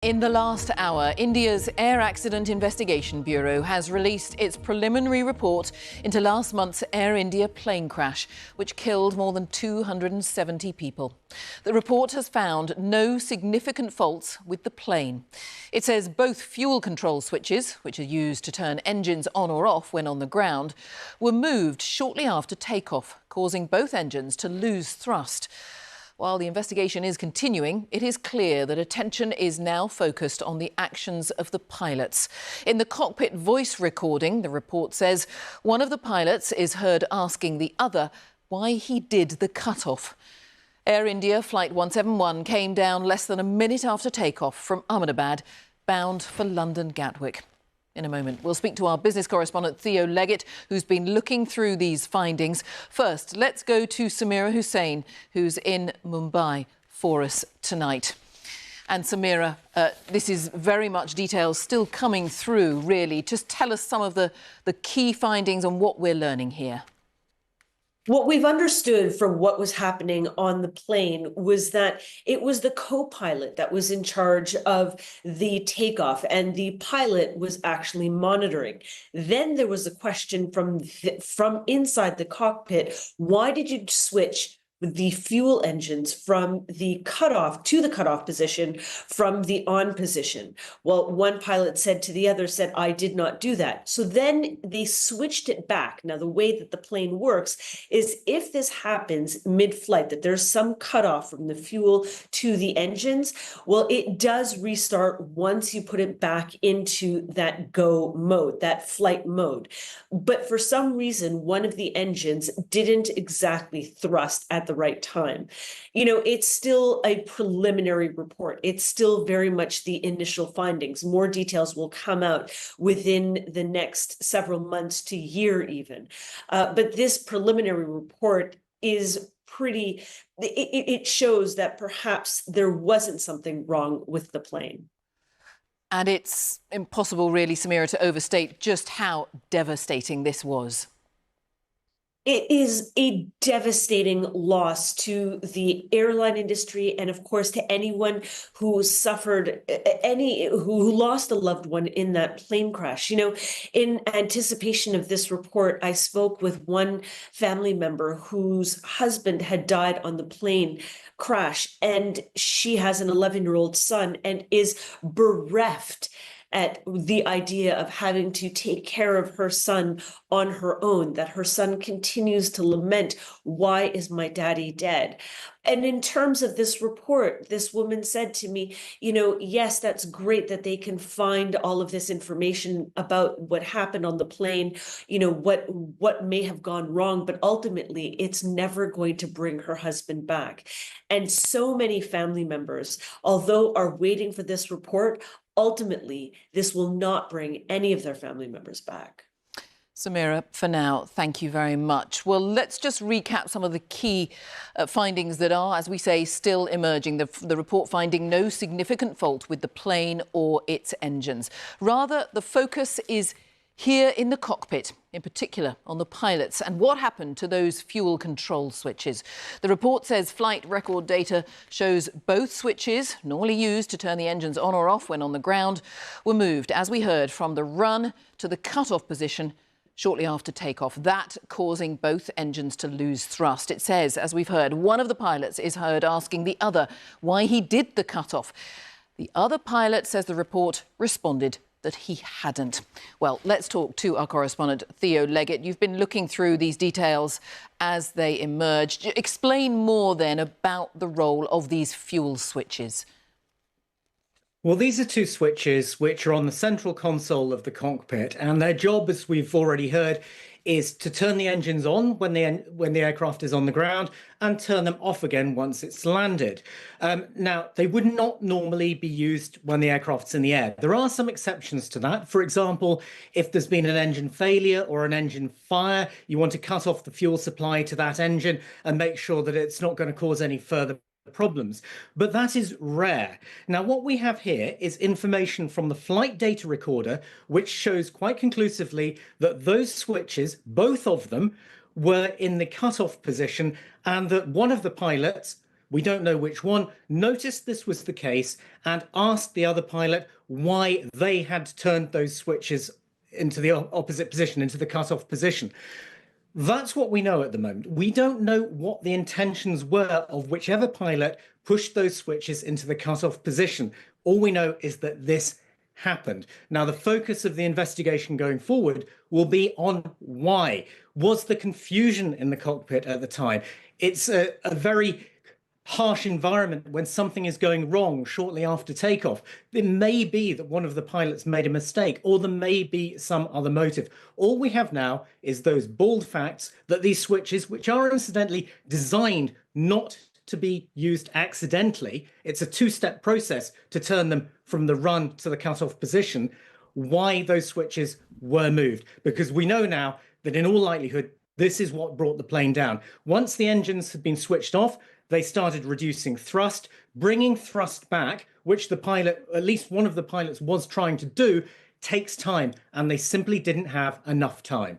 In the last hour, India's Air Accident Investigation Bureau has released its preliminary report into last month's Air India plane crash, which killed more than 270 people. The report has found no significant faults with the plane. It says both fuel control switches, which are used to turn engines on or off when on the ground, were moved shortly after takeoff, causing both engines to lose thrust. While the investigation is continuing, it is clear that attention is now focused on the actions of the pilots. In the cockpit voice recording, the report says one of the pilots is heard asking the other why he did the cutoff. Air India Flight 171 came down less than a minute after takeoff from Ahmedabad, bound for London Gatwick. In a moment, we'll speak to our business correspondent Theo Leggett, who's been looking through these findings. First, let's go to Samira Hussain, who's in Mumbai for us tonight. And Samira, this is very much details still coming through, really. Just tell us some of the key findings on what we're learning here. What we've understood from what was happening on the plane was that it was the co-pilot that was in charge of the takeoff, and the pilot was actually monitoring. Then there was a question from inside the cockpit: why did you switch the fuel engines from the cutoff to the cutoff position from the on position? Well, one pilot said to the other, I did not do that. So then they switched it back. Now, the way that the plane works is if this happens mid-flight, that there's some cutoff from the fuel to the engines, well, it does restart once you put it back into that go mode, that flight mode. But for some reason, one of the engines didn't exactly thrust at the right time. You know, it's still a preliminary report. It's still very much the initial findings. More details will come out within the next several months to year even. But this preliminary report is pretty, it shows that perhaps there wasn't something wrong with the plane. And it's impossible, really, Samira, to overstate just how devastating this was. It is a devastating loss to the airline industry, and of course to anyone who suffered, who lost a loved one in that plane crash. You know, in anticipation of this report, I spoke with one family member whose husband had died on the plane crash, and she has an 11-year-old son and is bereft at the idea of having to take care of her son on her own, that her son continues to lament, why is my daddy dead? And in terms of this report, this woman said to me, you know, yes, that's great that they can find all of this information about what happened on the plane, you know, what may have gone wrong, but ultimately it's never going to bring her husband back. And so many family members, although are waiting for this report, ultimately, this will not bring any of their family members back. Samira, for now, thank you very much. Well, let's just recap some of the key findings that are, as we say, still emerging. The report finding no significant fault with the plane or its engines. Rather, the focus is here in the cockpit, in particular on the pilots and what happened to those fuel control switches. The report says flight record data shows both switches, normally used to turn the engines on or off when on the ground, were moved, as we heard, from the run to the cut-off position shortly after takeoff, that causing both engines to lose thrust. It says, as we've heard, one of the pilots is heard asking the other why he did the cut-off. The other pilot, says the report, responded that he hadn't. Well, let's talk to our correspondent, Theo Leggett. You've been looking through these details as they emerged. Explain more then about the role of these fuel switches. Well, these are two switches which are on the central console of the cockpit, and their job, as we've already heard, is to turn the engines on when the aircraft is on the ground and turn them off again once it's landed. Now, they would not normally be used when the aircraft's in the air. There are some exceptions to that. For example, if there's been an engine failure or an engine fire, you want to cut off the fuel supply to that engine and make sure that it's not going to cause any further problems, but that is rare. Now, what we have here is information from the flight data recorder, which shows quite conclusively that those switches, both of them, were in the cutoff position, and that one of the pilots We don't know which one, noticed this was the case and asked the other pilot why they had turned those switches into the opposite position, into the cutoff position. That's what we know at the moment. We don't know what the intentions were of whichever pilot pushed those switches into the cutoff position. All we know is that this happened. Now, the focus of the investigation going forward will be on why. Was the confusion in the cockpit at the time? It's a very harsh environment when something is going wrong shortly after takeoff. It may be that one of the pilots made a mistake, or there may be some other motive. All we have now is those bald facts that these switches, which are incidentally designed not to be used accidentally, it's a two-step process to turn them from the run to the cutoff position, why those switches were moved. Because we know now that in all likelihood, this is what brought the plane down. Once the engines had been switched off, they started reducing thrust, bringing thrust back, which the pilot, at least one of the pilots, was trying to do, takes time, and they simply didn't have enough time.